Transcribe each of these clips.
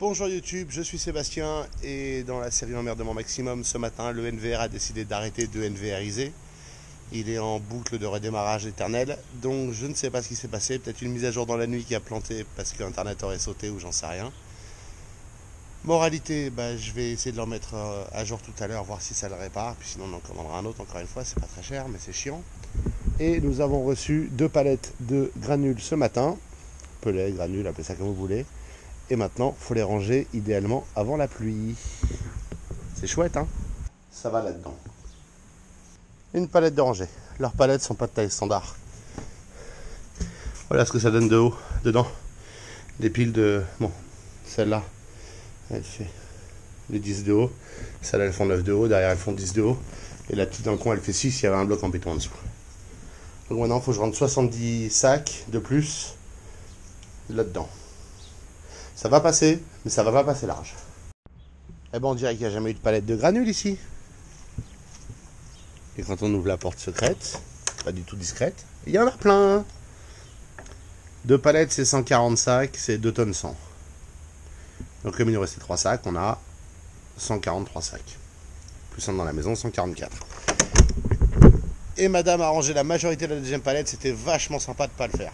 Bonjour YouTube, je suis Sébastien et dans la série Emmerdement Maximum, ce matin, le NVR a décidé d'arrêter de NVRiser. Il est en boucle de redémarrage éternel, donc je ne sais pas ce qui s'est passé. Peut-être une mise à jour dans la nuit qui a planté parce que Internet aurait sauté ou j'en sais rien. Moralité, je vais essayer de le remettre à jour tout à l'heure, voir si ça le répare. Puis sinon on en commandera un autre encore une fois, c'est pas très cher mais c'est chiant. Et nous avons reçu 2 palettes de granules ce matin. Pelets, granules, appelez ça comme vous voulez. Et maintenant, il faut les ranger idéalement avant la pluie. C'est chouette, hein? Ça va là-dedans. Une palette de rangée. Leurs palettes sont pas de taille standard. Voilà ce que ça donne de haut, dedans. Des piles de... Bon, celle-là, elle fait les 10 de haut. Celle-là, elles font 9 de haut. Derrière, elles font 10 de haut. Et la petite dans le coin, elle fait 6. Il y avait un bloc en béton en dessous. Donc maintenant, il faut que je rentre 70 sacs de plus là-dedans. Ça va passer, mais ça va pas passer large. Eh ben on dirait qu'il n'y a jamais eu de palette de granules ici. Et quand on ouvre la porte secrète, pas du tout discrète, il y en a plein. 2 palettes c'est 140 sacs, c'est 2 tonnes 100. Donc comme il nous restait 3 sacs, on a 143 sacs. Plus un dans la maison, 144. Et madame a rangé la majorité de la deuxième palette, c'était vachement sympa de ne pas le faire.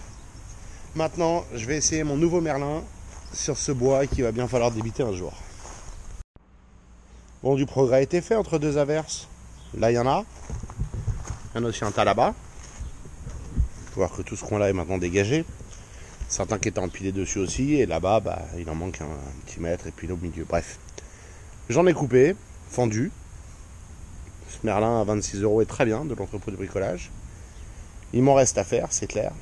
Maintenant, je vais essayer mon nouveau Merlin sur ce bois qu'il va bien falloir débiter un jour. Bon, du progrès a été fait entre 2 averses. Là, il y en a. Il y en a aussi un tas là-bas. Il faut voir que tout ce coin-là est maintenant dégagé. Certains qui étaient empilés dessus aussi. Et là-bas, il en manque un petit mètre et puis au milieu. Bref. J'en ai coupé, fendu. Ce Merlin à 26 € est très bien, de l'entrepôt de bricolage. Il m'en reste à faire, c'est clair.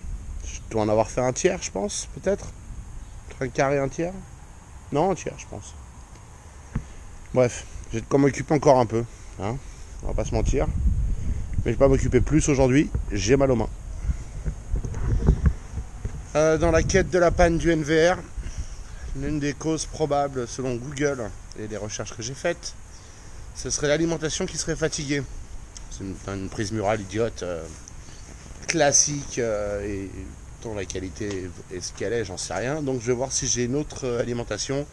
Je dois en avoir fait un tiers, je pense, peut-être. Un quart et un tiers? Non, un tiers, je pense. Bref, j'ai de quoi m'occuper encore un peu. Hein, on va pas se mentir. Mais je vais pas m'occuper plus aujourd'hui. J'ai mal aux mains. Dans la quête de la panne du NVR, l'une des causes probables selon Google et les recherches que j'ai faites, ce serait l'alimentation qui serait fatiguée. C'est une prise murale idiote, classique et dont la qualité est ce qu'elle est, j'en sais rien. Donc je vais voir si j'ai une autre alimentation.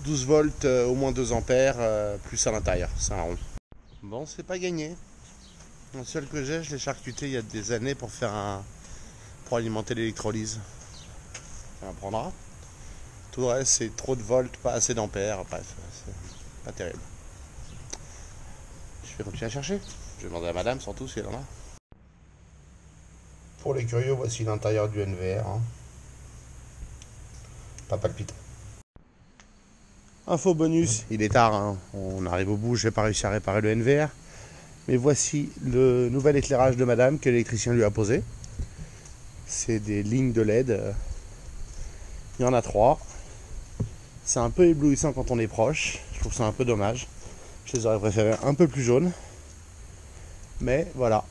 12 volts, au moins 2 ampères, plus à l'intérieur. C'est un rond. Bon, c'est pas gagné. Le seul que j'ai, je l'ai charcuté il y a des années pour pour alimenter l'électrolyse. Ça prendra. Tout le reste, c'est trop de volts, pas assez d'ampères. Bref, c'est pas terrible. Je vais continuer à chercher. Je vais demander à madame surtout si elle en a. Pour les curieux, voici l'intérieur du NVR. Pas palpitant. Info bonus, il est tard, hein. On arrive au bout, je n'ai pas réussi à réparer le NVR. Mais voici le nouvel éclairage de madame que l'électricien lui a posé. C'est des lignes de LED. Il y en a 3. C'est un peu éblouissant quand on est proche. Je trouve ça un peu dommage. Je les aurais préférés un peu plus jaunes. Mais voilà.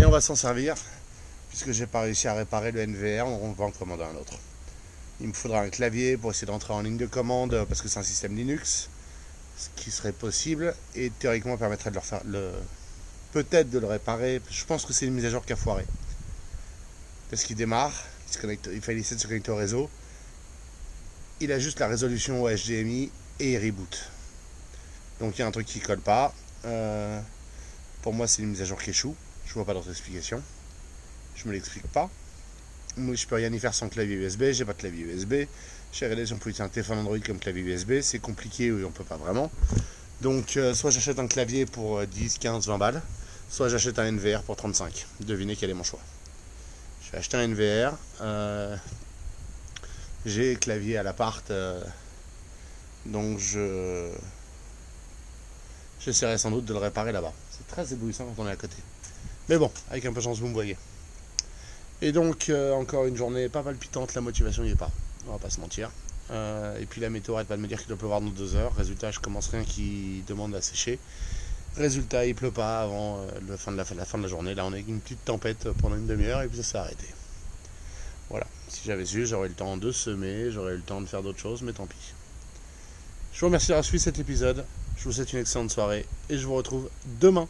Et on va s'en servir, puisque j'ai pas réussi à réparer le NVR, on va en commander un autre. Il me faudra un clavier pour essayer d'entrer en ligne de commande, parce que c'est un système Linux, ce qui serait possible, et théoriquement permettrait de le refaire, peut-être de le réparer. Je pense que c'est une mise à jour qui a foiré. Parce qu'il démarre, il fallait essayer de se connecter au réseau, il a juste la résolution au HDMI et il reboot. Donc il y a un truc qui colle pas. Pour moi c'est une mise à jour qui échoue. Je vois pas d'autre explication. Je me l'explique pas. Moi, je peux rien y faire sans clavier USB. J'ai pas de clavier USB. J'ai regardé si on peut utiliser un téléphone Android comme clavier USB. C'est compliqué, oui, on peut pas vraiment. Donc, soit j'achète un clavier pour 10, 15, 20 balles. Soit j'achète un NVR pour 35. Devinez quel est mon choix. Je vais acheter un NVR. J'ai clavier à l'appart. Donc, j'essaierai sans doute de le réparer là-bas. C'est très éblouissant quand on est à côté. Mais bon, avec un peu de chance, vous me voyez. Et donc, encore une journée pas palpitante, la motivation n'y est pas. On va pas se mentir. Et puis la météo arrête pas de me dire qu'il doit pleuvoir dans 2 heures. Résultat, je commence rien qui demande à sécher. Résultat, il pleut pas avant la fin de la journée. Là, on a une petite tempête pendant une demi-heure et puis ça s'est arrêté. Voilà. Si j'avais su, j'aurais eu le temps de semer, j'aurais eu le temps de faire d'autres choses, mais tant pis. Je vous remercie d'avoir suivi cet épisode. Je vous souhaite une excellente soirée et je vous retrouve demain.